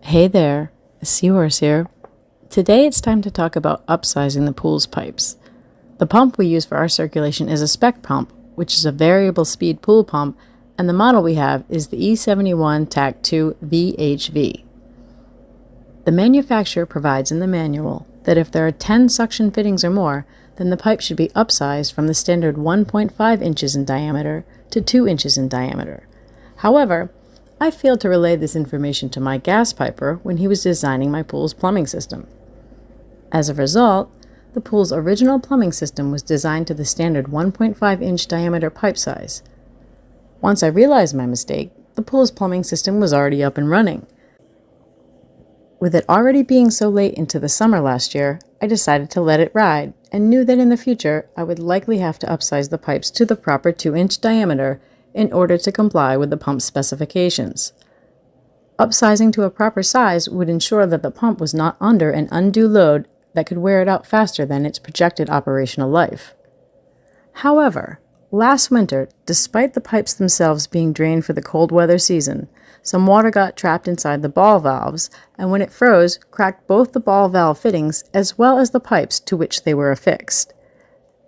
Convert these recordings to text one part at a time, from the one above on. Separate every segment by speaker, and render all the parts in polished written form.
Speaker 1: Hey there, Seahorse here. Today it's time to talk about upsizing the pool's pipes. The pump we use for our circulation is a Speck pump, which is a variable speed pool pump, and the model we have is the E71 TAC 2 VHV. The manufacturer provides in the manual that if there are 10 suction fittings or more, then the pipe should be upsized from the standard 1.5 inches in diameter to 2 inches in diameter. However, I failed to relay this information to my gas piper when he was designing my pool's plumbing system. As a result, the pool's original plumbing system was designed to the standard 1.5 inch diameter pipe size. Once I realized my mistake, the pool's plumbing system was already up and running. With it already being so late into the summer last year, I decided to let it ride and knew that in the future I would likely have to upsize the pipes to the proper 2-inch diameter in order to comply with the pump's specifications. Upsizing to a proper size would ensure that the pump was not under an undue load that could wear it out faster than its projected operational life. However, last winter, despite the pipes themselves being drained for the cold weather season, some water got trapped inside the ball valves, and when it froze, cracked both the ball valve fittings as well as the pipes to which they were affixed.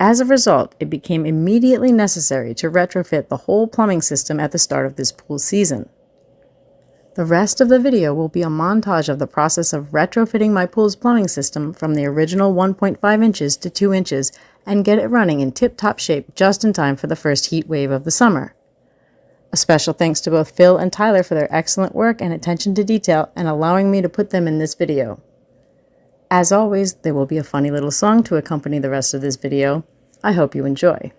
Speaker 1: As a result, it became immediately necessary to retrofit the whole plumbing system at the start of this pool season. The rest of the video will be a montage of the process of retrofitting my pool's plumbing system from the original 1.5 inches to 2 inches and get it running in tip-top shape just in time for the first heat wave of the summer. A special thanks to both Phil and Tyler for their excellent work and attention to detail and allowing me to put them in this video. As always, there will be a funny little song to accompany the rest of this video. I hope you enjoy.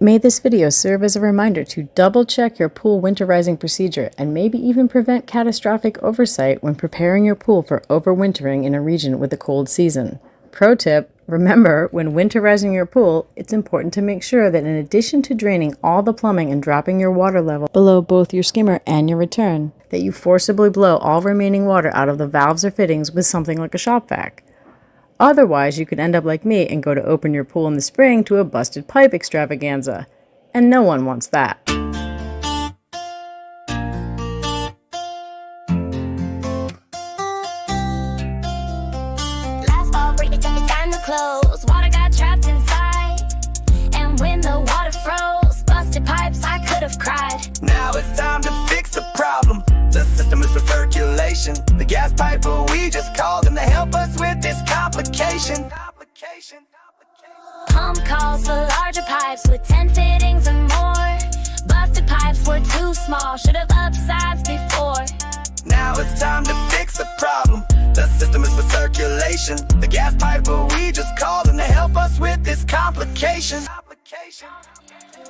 Speaker 1: May this video serve as a reminder to double-check your pool winterizing procedure and maybe even prevent catastrophic oversight when preparing your pool for overwintering in a region with a cold season. Pro tip, remember, when winterizing your pool, it's important to make sure that in addition to draining all the plumbing and dropping your water level below both your skimmer and your return, that you forcibly blow all remaining water out of the valves or fittings with something like a shop vac. Otherwise, you could end up like me and go to open your pool in the spring to a busted pipe extravaganza. And no one wants that.
Speaker 2: Last fall, break it time to close. Water got trapped inside. And when the water froze, busted pipes, I could have cried.
Speaker 3: Now it's time to fix the problem. The system is for circulation. The gas piper, we just called them to help us with this complication.
Speaker 2: Pump calls for larger pipes with 10 fittings or more. Busted pipes were too small, should have upsized before.
Speaker 3: Now it's time to fix the problem. The system is for circulation. The gas piper, we just called them to help us with this complication.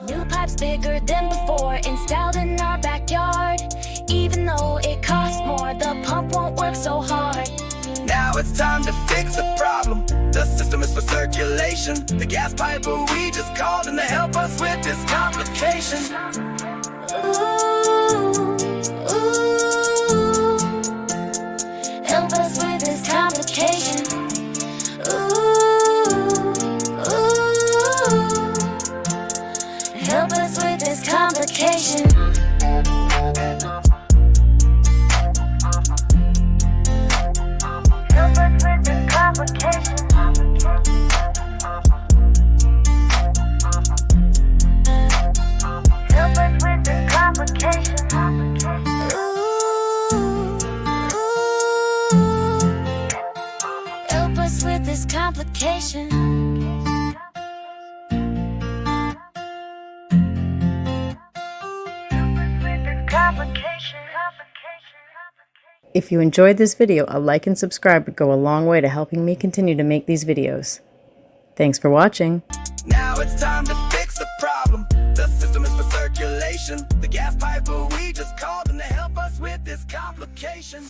Speaker 2: New pipes bigger than before, installed in our backyard. Even though it costs more, the pump won't work so hard.
Speaker 3: Now it's time to fix the problem. The system is for circulation. The gas piper, we just called them to help us with this complication.
Speaker 2: Ooh, ooh, help us with this complication. Ooh, ooh, help us with this complication. Help us with this complication. Help us with this complication. Ooh, help us with this complication.
Speaker 1: If you enjoyed this video, a like and subscribe would go a long way to helping me continue to make these videos. Thanks for watching.
Speaker 3: Now it's time to fix the problem. The system is for circulation. The gas piper, we just called them to help us with this complication.